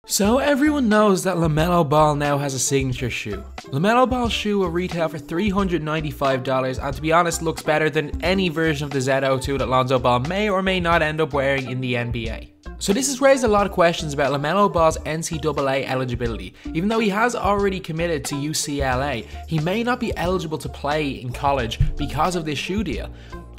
So everyone knows that LaMelo Ball now has a signature shoe. LaMelo Ball's shoe will retail for $395 and to be honest looks better than any version of the Z02 that Lonzo Ball may or may not end up wearing in the NBA. So this has raised a lot of questions about LaMelo Ball's NCAA eligibility. Even though he has already committed to UCLA, he may not be eligible to play in college because of this shoe deal.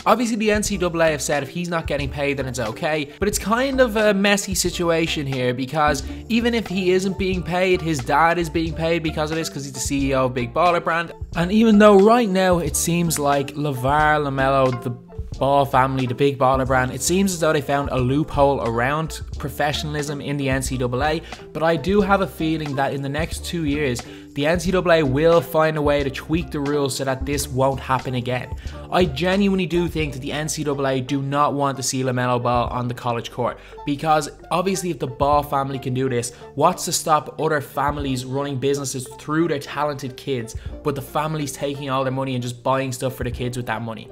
Obviously the NCAA have said if he's not getting paid then it's okay, but it's kind of a messy situation here because even if he isn't being paid, his dad is being paid because of this because he's the CEO of Big Baller brand. And even though right now it seems like LaVar, LaMelo, the Ball family, the Big Baller brand, it seems as though they found a loophole around professionalism in the NCAA, but I do have a feeling that in the next 2 years, the NCAA will find a way to tweak the rules so that this won't happen again. I genuinely do think that the NCAA do not want to see LaMelo Ball on the college court because obviously if the Ball family can do this, what's to stop other families running businesses through their talented kids, but the families taking all their money and just buying stuff for the kids with that money?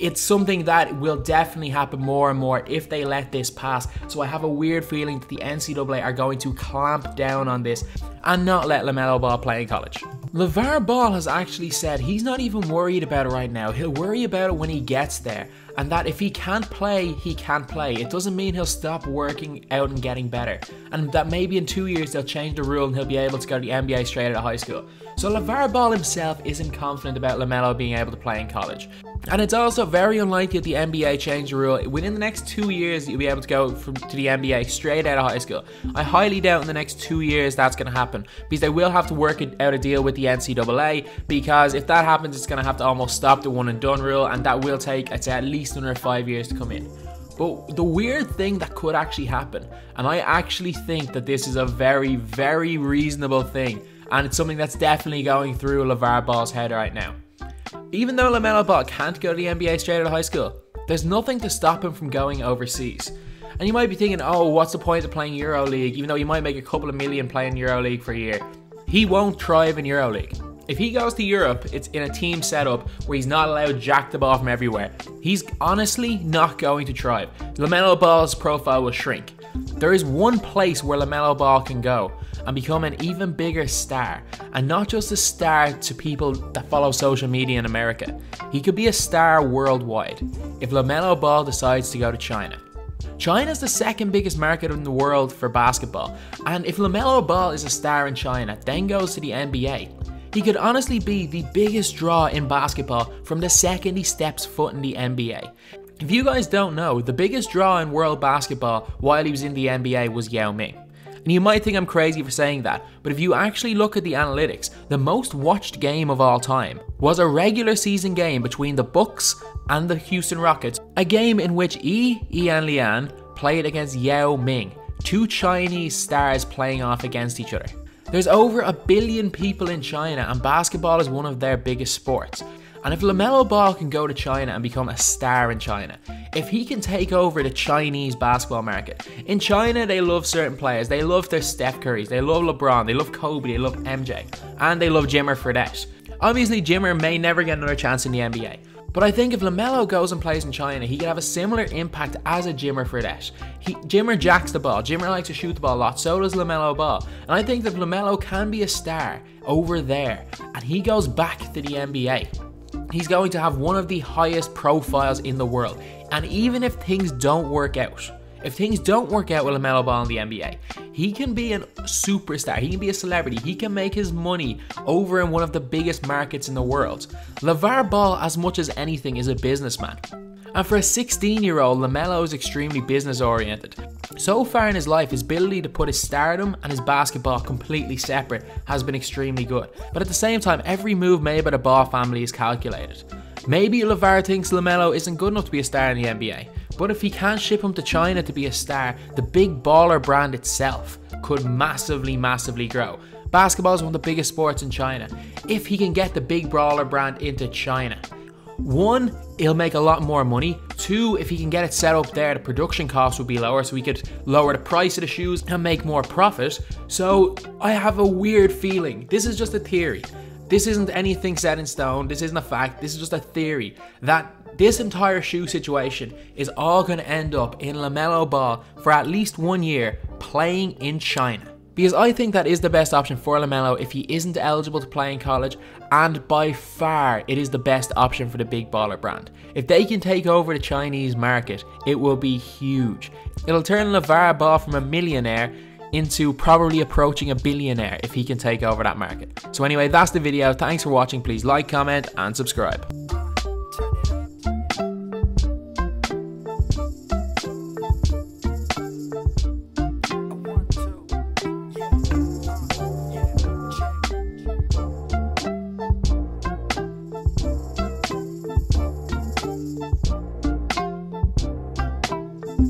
It's something that will definitely happen more and more if they let this pass. So I have a weird feeling that the NCAA are going to clamp down on this and not let LaMelo Ball play in college. LaVar Ball has actually said he's not even worried about it right now. He'll worry about it when he gets there. And that if he can't play, he can't play. It doesn't mean he'll stop working out and getting better. And that maybe in 2 years they'll change the rule and he'll be able to go to the NBA straight out of high school. So LaVar Ball himself isn't confident about LaMelo being able to play in college. And it's also very unlikely that the NBA change the rule. Within the next 2 years, you'll be able to go to the NBA straight out of high school. I highly doubt in the next 2 years that's going to happen because they will have to work out a deal with the NCAA because if that happens, it's going to have to almost stop the one and done rule and that will take, I'd say, at least another 5 years to come in. But the weird thing that could actually happen, and I actually think that this is a very, very reasonable thing, and it's something that's definitely going through LaVar Ball's head right now. Even though LaMelo Ball can't go to the NBA straight out of high school, there's nothing to stop him from going overseas. And you might be thinking, oh, what's the point of playing EuroLeague, even though he might make a couple of million playing EuroLeague for a year. He won't thrive in EuroLeague. If he goes to Europe, it's in a team setup where he's not allowed to jack the ball from everywhere. He's honestly not going to thrive. LaMelo Ball's profile will shrink. There is one place where LaMelo Ball can go and become an even bigger star, and not just a star to people that follow social media in America. He could be a star worldwide if LaMelo Ball decides to go to China. China is the second biggest market in the world for basketball, and if LaMelo Ball is a star in China, then goes to the NBA, he could honestly be the biggest draw in basketball from the second he steps foot in the NBA. If you guys don't know, the biggest draw in world basketball while he was in the NBA was Yao Ming. And you might think I'm crazy for saying that, but if you actually look at the analytics, the most watched game of all time was a regular season game between the Bucks and the Houston Rockets, a game in which Ian Lian played against Yao Ming, two Chinese stars playing off against each other. There's over 1 billion people in China and basketball is one of their biggest sports. And if LaMelo Ball can go to China and become a star in China, if he can take over the Chinese basketball market, in China they love certain players, they love their Steph Currys, they love LeBron, they love Kobe, they love MJ, and they love Jimmer Fredette. Obviously Jimmer may never get another chance in the NBA, but I think if LaMelo goes and plays in China, he could have a similar impact as a Jimmer Fredette. Jimmer jacks the ball, Jimmer likes to shoot the ball a lot, so does LaMelo Ball. And I think that if LaMelo can be a star over there, and he goes back to the NBA, he's going to have one of the highest profiles in the world. And even if things don't work out, with LaMelo Ball in the NBA, he can be a superstar, he can be a celebrity, he can make his money over in one of the biggest markets in the world. LaVar Ball, as much as anything, is a businessman. And for a 16-year-old, LaMelo is extremely business-oriented. So far in his life, his ability to put his stardom and his basketball completely separate has been extremely good. But at the same time, every move made by the Ball family is calculated. Maybe LaVar thinks LaMelo isn't good enough to be a star in the NBA, but if he can't ship him to China to be a star, the Big Baller brand itself could massively, massively grow. Basketball is one of the biggest sports in China. If he can get the Big Baller brand into China, 1, he'll make a lot more money. 2, if he can get it set up there, the production costs would be lower, so he could lower the price of the shoes and make more profit. So I have a weird feeling. This is just a theory. This isn't anything set in stone. This isn't a fact. This is just a theory that this entire shoe situation is all going to end up in LaMelo Ball for at least 1 year playing in China. because I think that is the best option for LaMelo if he isn't eligible to play in college, and by far it is the best option for the Big Baller brand. If they can take over the Chinese market, it will be huge. It'll turn LaVar Ball from a millionaire into probably approaching a billionaire if he can take over that market. So anyway, that's the video. Thanks for watching. Please like, comment, and subscribe.